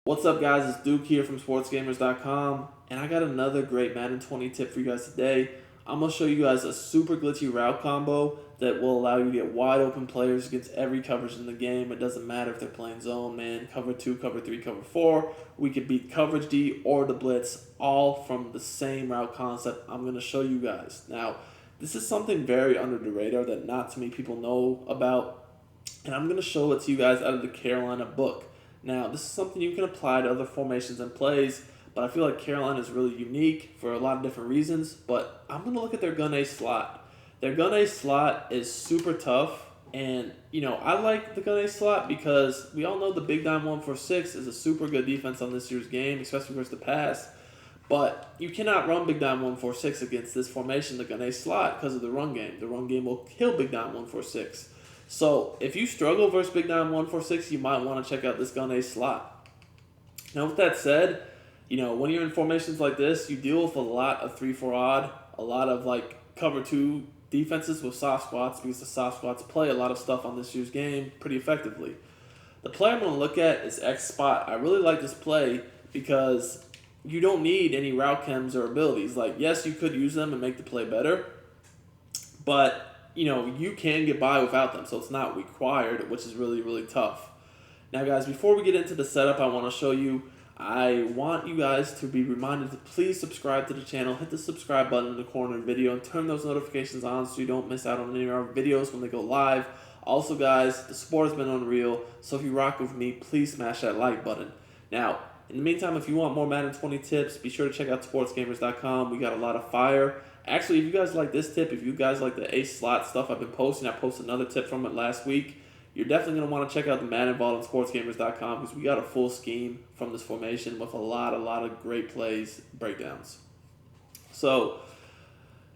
What's up, guys? It's Duke here from sportsgamers.com, and I got another great Madden 20 tip for you guys today. I'm going to show you guys a super glitchy route combo that will allow you to get wide open players against every coverage in the game. It doesn't matter if they're playing zone, man, cover 2, cover 3, cover 4. We could beat coverage D or the blitz, all from the same route concept I'm going to show you guys. Now, this is something very under the radar that not too many people know about, and I'm going to show it to you guys out of the Carolina book. Now, this is something you can apply to other formations and plays, but I feel like Carolina is really unique for a lot of different reasons. But I'm going to look at their gun A slot. Their gun A slot is super tough, and I like the gun A slot because we all know the Big Dime 146 is a super good defense on this year's game, especially versus the pass. But you cannot run Big Dime 146 against this formation, the gun A slot, because of the run game. The run game will kill Big Dime 146. So if you struggle versus Big Dime 146, you might want to check out this gun A slot. Now, with that said, when you're in formations like this, you deal with a lot of 3-4 odd, a lot of cover 2 defenses with soft squats, because the soft squats play a lot of stuff on this year's game pretty effectively. The play I'm going to look at is X spot. I really like this play because you don't need any route chems or abilities. Yes, you could use them and make the play better, but you can get by without them, so it's not required, which is really, really tough. Now, guys, before we get into the setup, I want to show you, I want you guys to be reminded to please subscribe to the channel, hit the subscribe button in the corner of the video, and turn those notifications on so you don't miss out on any of our videos when they go live. Also, guys, the support has been unreal, so if you rock with me, please smash that like button. Now, in the meantime, if you want more Madden 20 tips, be sure to check out sportsgamers.com. We got a lot of fire. Actually, if you guys like this tip, if you guys like the A slot stuff I've been posting, I posted another tip from it last week. You're definitely going to want to check out the Madden Vault on sportsgamers.com because we got a full scheme from this formation with a lot of great plays, breakdowns. So,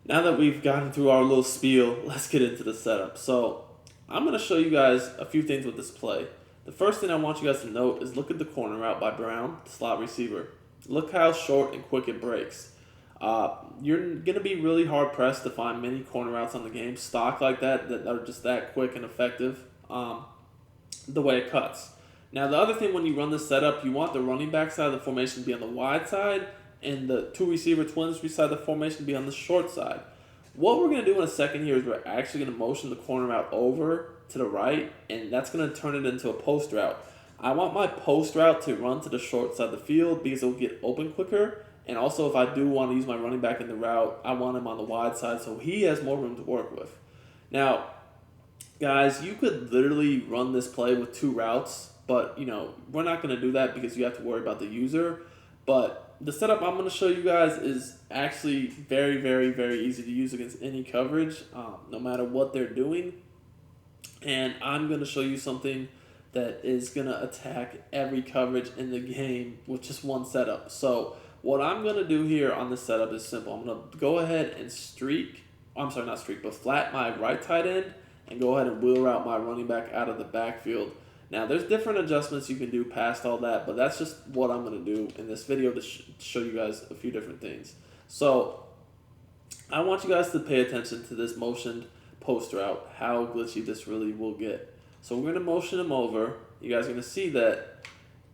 now that we've gotten through our little spiel, let's get into the setup. So, I'm going to show you guys a few things with this play. The first thing I want you guys to note is look at the corner route by Brown, the slot receiver. Look how short and quick it breaks. You're going to be really hard-pressed to find many corner routes on the game, stock like that are just that quick and effective the way it cuts. Now, the other thing when you run this setup, you want the running back side of the formation to be on the wide side and the two receiver twins side of the formation to be on the short side. What we're going to do in a second here is we're actually going to motion the corner route over to the right, and that's going to turn it into a post route. I want my post route to run to the short side of the field because it will get open quicker. And also, if I do want to use my running back in the route, I want him on the wide side so he has more room to work with. Now, guys, you could literally run this play with 2 routes, but, we're not going to do that because you have to worry about the user. But the setup I'm going to show you guys is actually very, very, very easy to use against any coverage, no matter what they're doing. And I'm going to show you something that is going to attack every coverage in the game with just one setup. So what I'm going to do here on this setup is simple. I'm going to go ahead and flat my right tight end and go ahead and wheel route my running back out of the backfield. Now, there's different adjustments you can do past all that, but that's just what I'm going to do in this video to show you guys a few different things. So I want you guys to pay attention to this motioned post route, how glitchy this really will get. So we're going to motion him over. You guys are going to see that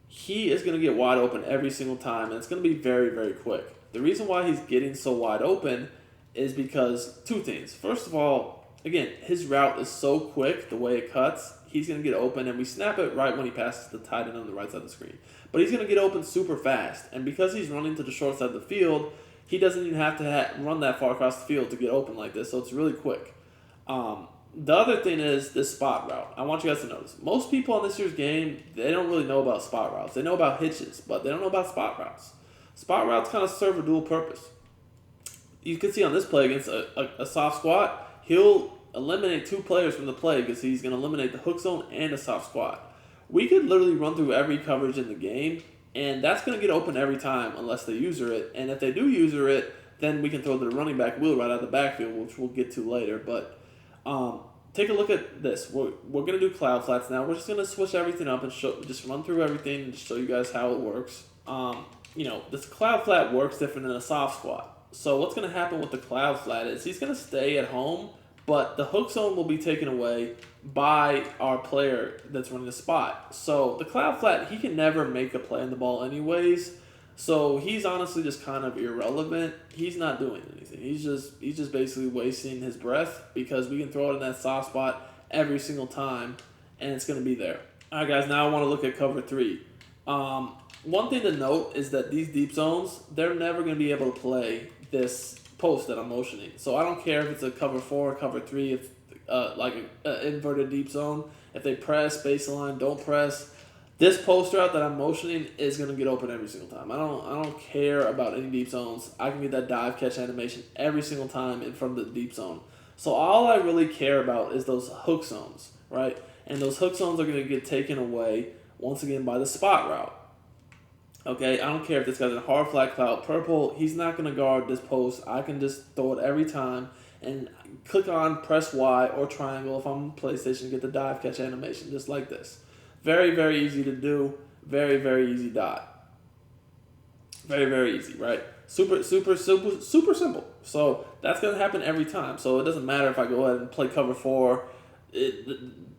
he is going to get wide open every single time, and it's going to be very, very quick. The reason why he's getting so wide open is because 2 things. First of all, again, his route is so quick, the way it cuts, he's going to get open, and we snap it right when he passes the tight end on the right side of the screen. But he's going to get open super fast, and because he's running to the short side of the field, he doesn't even have to run that far across the field to get open like this, so it's really quick. The other thing is this spot route. I want you guys to notice. Most people on this year's game, they don't really know about spot routes. They know about hitches, but they don't know about spot routes. Spot routes kind of serve a dual purpose. You can see on this play against a soft squat, he'll eliminate 2 players from the play because he's going to eliminate the hook zone and the soft squat. We could literally run through every coverage in the game, and that's going to get open every time unless they user it. And if they do user it, then we can throw the running back wheel right out of the backfield, which we'll get to later. But take a look at this. We're going to do cloud flats now. We're just going to switch everything up and just run through everything and just show you guys how it works. This cloud flat works different than a soft squat. So what's going to happen with the cloud flat is he's going to stay at home, but the hook zone will be taken away by our player that's running the spot. So the cloud flat, he can never make a play on the ball anyways. So he's honestly just kind of irrelevant. He's not doing anything. He's just basically wasting his breath because we can throw it in that soft spot every single time, and it's going to be there. All right, guys. Now I want to look at cover 3. One thing to note is that these deep zones, they're never going to be able to play this post that I'm motioning. So I don't care if it's a cover 4 or cover 3, if like an inverted deep zone. If they press, baseline, don't press. This post route that I'm motioning is going to get open every single time. I don't care about any deep zones. I can get that dive catch animation every single time in front of the deep zone. So all I really care about is those hook zones, right? And those hook zones are going to get taken away once again by the spot route. Okay, I don't care if this guy's in hard flat cloud purple. He's not going to guard this post. I can just throw it every time and click on, press Y or triangle if I'm on PlayStation, get the dive catch animation just like this. Very, very easy to do. Very, very easy dot. Very, very easy, right? Super simple. So that's going to happen every time. So it doesn't matter if I go ahead and play cover 4.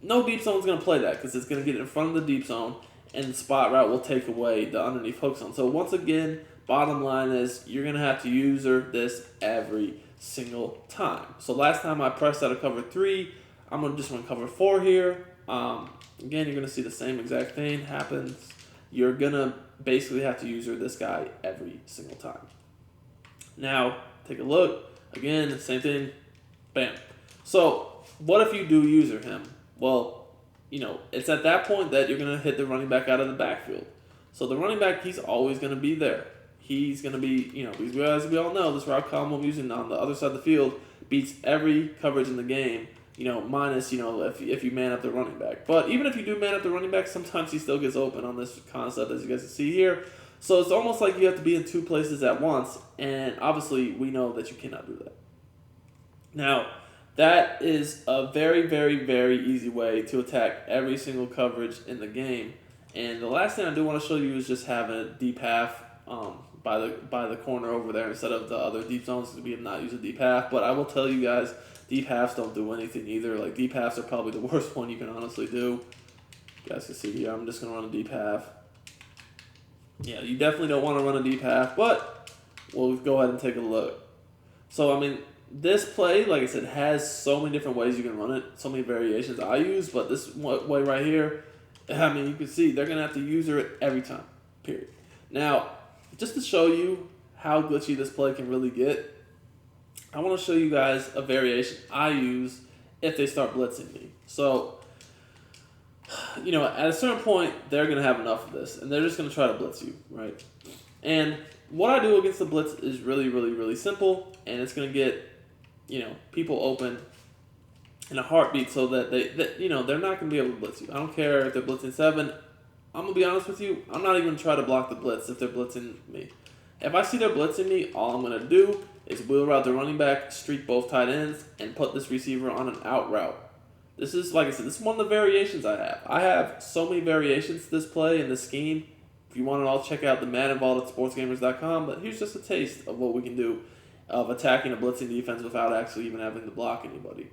No deep zone is going to play that because it's going to get in front of the deep zone, and the spot route will take away the underneath hook zone. So once again, bottom line is you're going to have to user this every single time. So last time I pressed out of cover 3, I'm going to just run cover 4 here. Again, you're going to see the same exact thing happens. You're going to basically have to user this guy every single time. Now, take a look. Again, same thing. Bam. So what if you do user him? Well, it's at that point that you're going to hit the running back out of the backfield. So the running back, he's always going to be there. He's going to be, because as we all know, this route combo I'm using on the other side of the field beats every coverage in the game, minus, if you man up the running back. But even if you do man up the running back, sometimes he still gets open on this concept, as you guys can see here. So it's almost like you have to be in 2 places at once, and obviously we know that you cannot do that. Now, that is a very, very, very easy way to attack every single coverage in the game. And the last thing I do want to show you is just having a deep half by the corner over there instead of the other deep zones, because we have not used a deep half. But I will tell you guys, deep halves don't do anything either. Like, deep halves are probably the worst one you can honestly do. You guys can see here, I'm just going to run a deep half. Yeah, you definitely don't want to run a deep half, but we'll go ahead and take a look. So, this play, like I said, has so many different ways you can run it, so many variations I use, but this way right here, you can see they're going to have to user it every time, period. Now, just to show you how glitchy this play can really get, I want to show you guys a variation I use if they start blitzing me. So, at a certain point, they're going to have enough of this, and they're just going to try to blitz you, right? And what I do against the blitz is really, really, really simple, and it's going to get, people open in a heartbeat so that they're not going to be able to blitz you. I don't care if they're blitzing 7. I'm going to be honest with you, I'm not even going to try to block the blitz if they're blitzing me. If I see they're blitzing me, all I'm going to do is wheel route the running back, streak both tight ends, and put this receiver on an out route. This is, like I said, this is one of the variations I have. I have so many variations to this play and this scheme. If you want it all, check out the Madden vault at sportsgamers.com. But here's just a taste of what we can do of attacking a blitzing defense without actually even having to block anybody.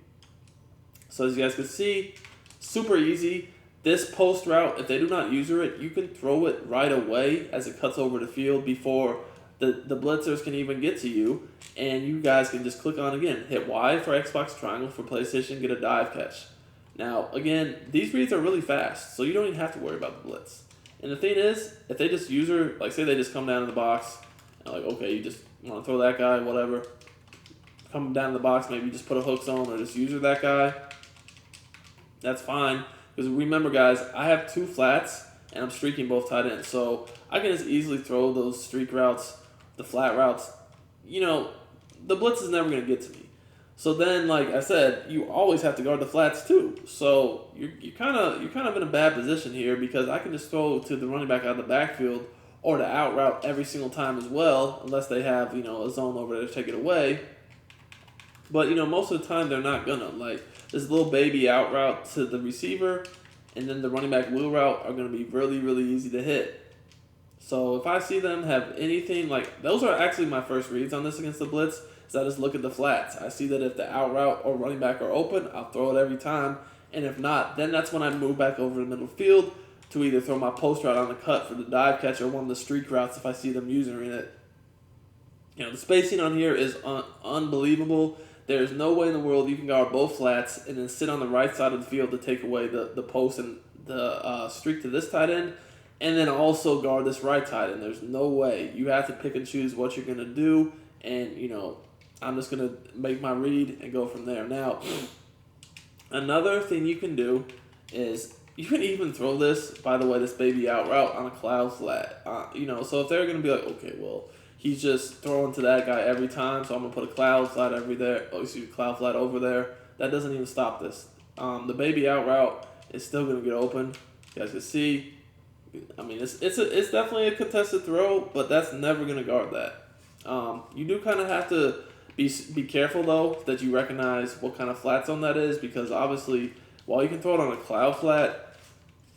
So as you guys can see, super easy. This post route, if they do not user it, you can throw it right away as it cuts over the field before the blitzers can even get to you. And you guys can just click on, again, hit Y for Xbox, triangle for PlayStation, get a dive catch. Now, again, these reads are really fast, so you don't even have to worry about the blitz. And the thing is, if they just user, like say they just come down in the box, and like, okay, you just want to throw that guy, whatever. Come down in the box, maybe just put a hook zone or just user that guy. That's fine. Because remember, guys, I have 2 flats, and I'm streaking both tight ends. So I can just easily throw those streak routes, the flat routes. The blitz is never going to get to me. So then, like I said, you always have to guard the flats too. So you're kind of in a bad position here because I can just throw to the running back out of the backfield or the out route every single time as well, unless they have a zone over there to take it away. But most of the time they're not gonna. Like this little baby out route to the receiver, and then the running back wheel route are gonna be really, really easy to hit. So if I see them have anything like those are actually my first reads on this against the blitz. is I just look at the flats. I see that if the out route or running back are open, I'll throw it every time. And if not, then that's when I move back over to the middle field to either throw my post route on the cut for the dive catch or one of the streak routes if I see them using it. The spacing on here is unbelievable. There's no way in the world you can guard both flats and then sit on the right side of the field to take away the post and the streak to this tight end, and then also guard this right tight end. There's no way. You have to pick and choose what you're going to do, and, I'm just going to make my read and go from there. Now, another thing you can do is you can even throw this, by the way, this baby out route on a cloud flat. So if they're going to be like, okay, well, he's just throwing to that guy every time, so I'm going to put a cloud flat cloud flat over there. That doesn't even stop this. The baby out route is still going to get open. You guys can see. I mean, it's definitely a contested throw, but that's never going to guard that. You do kind of have to be careful, though, that you recognize what kind of flat zone that is, because obviously, while you can throw it on a cloud flat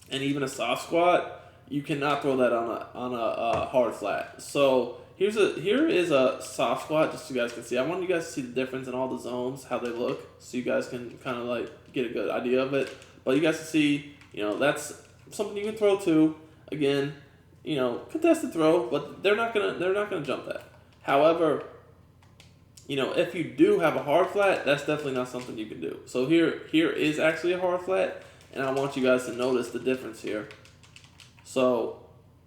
and even a soft squat, you cannot throw that on a hard flat. So here is a soft squat, just so you guys can see. I want you guys to see the difference in all the zones, how they look, so you guys can kind of like get a good idea of it. But you guys can see, that's something you can throw to. Again, contested throw, but they're not gonna jump that. However, if you do have a hard flat, that's definitely not something you can do. So here is actually a hard flat, and I want you guys to notice the difference here. So,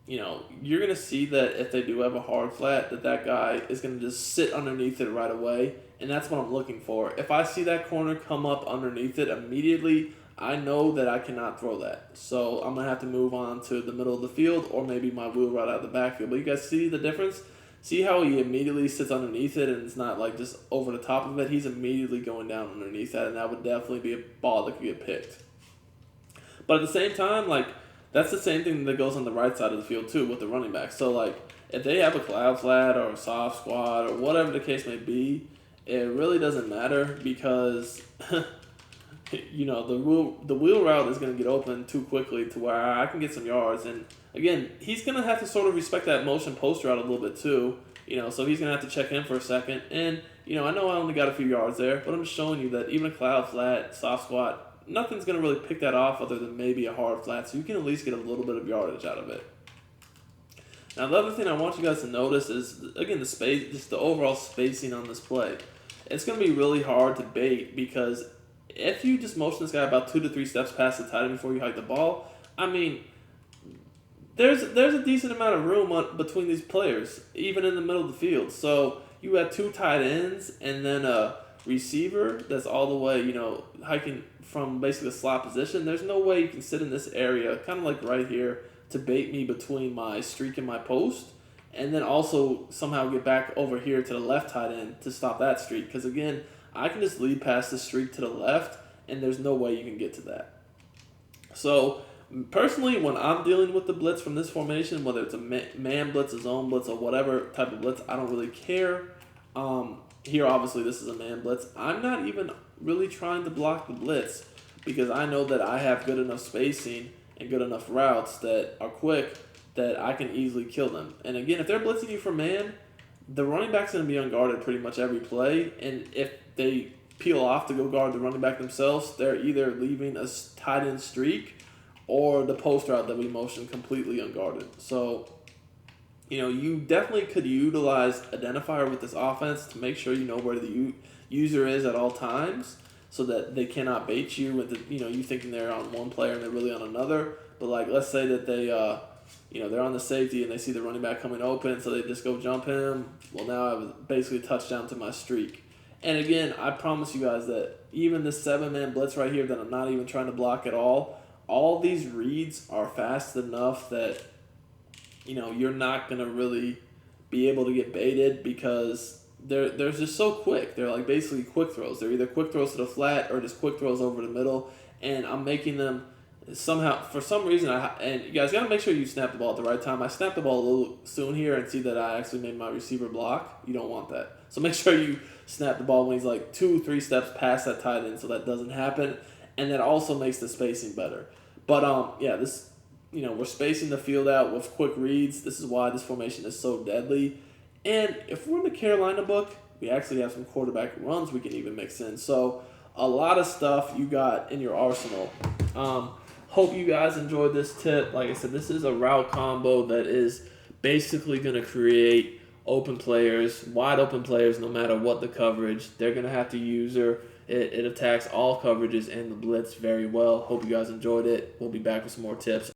you're going to see that if they do have a hard flat, that guy is going to just sit underneath it right away, and that's what I'm looking for. If I see that corner come up underneath it immediately, I know that I cannot throw that. So I'm going to have to move on to the middle of the field or maybe my wheel route out of the backfield. But you guys see the difference? See how he immediately sits underneath it and it's not like just over the top of it? He's immediately going down underneath that, and that would definitely be a ball that could get picked. But at the same time, that's the same thing that goes on the right side of the field too with the running back. So if they have a cloud flat or a soft squat or whatever the case may be, it really doesn't matter because the wheel route is going to get open too quickly to where I can get some yards. And again, he's going to have to sort of respect that motion post route a little bit too. So he's going to have to check in for a second. And I know I only got a few yards there, but I'm just showing you that even a cloud flat, soft squat, nothing's going to really pick that off other than maybe a hard flat, so you can at least get a little bit of yardage out of it. Now, the other thing I want you guys to notice is, again, the space, just the overall spacing on this play. It's going to be really hard to bait because if you just motion this guy about 2 to 3 steps past the tight end before you hike the ball, I mean, there's a decent amount of room between these players, even in the middle of the field. So you have 2 tight ends and then a receiver that's all the way, hiking from basically a slot position. There's no way you can sit in this area, kind of like right here, to bait me between my streak and my post, and then also somehow get back over here to the left tight end to stop that streak. Because again, I can just lead past the streak to the left, and there's no way you can get to that. So personally, when I'm dealing with the blitz from this formation, whether it's a man blitz, a zone blitz, or whatever type of blitz, I don't really care. Here, obviously, this is a man blitz. I'm not even really trying to block the blitz because I know that I have good enough spacing and good enough routes that are quick that I can easily kill them. And again, if they're blitzing you for man, the running back's going to be unguarded pretty much every play. And if they peel off to go guard the running back themselves, they're either leaving a tight end streak or the post route that we motion completely unguarded. So you definitely could utilize identifier with this offense to make sure you know where the user is at all times so that they cannot bait you with you thinking they're on one player and they're really on another. But let's say that they they're on the safety and they see the running back coming open, so they just go jump him. Well, now I have basically a touchdown to my streak. And again, I promise you guys that even this 7-man blitz right here that I'm not even trying to block at all these reads are fast enough that you're not going to really be able to get baited because they're just so quick. They're basically quick throws. They're either quick throws to the flat or just quick throws over the middle. And I'm making them somehow, for some reason, and you guys got to make sure you snap the ball at the right time. I snapped the ball a little soon here and see that I actually made my receiver block. You don't want that. So make sure you snap the ball when he's 2-3 steps past that tight end so that doesn't happen. And that also makes the spacing better. But, this... we're spacing the field out with quick reads. This is why this formation is so deadly. And if we're in the Carolina book, We actually have some quarterback runs we can even mix in. So a lot of stuff you got in your arsenal. Hope you guys enjoyed this tip. Like I said, this is a route combo that is basically going to create wide open players, no matter what the coverage. They're going to have to use her. It attacks all coverages and the blitz very well. Hope you guys enjoyed it. We'll be back with some more tips.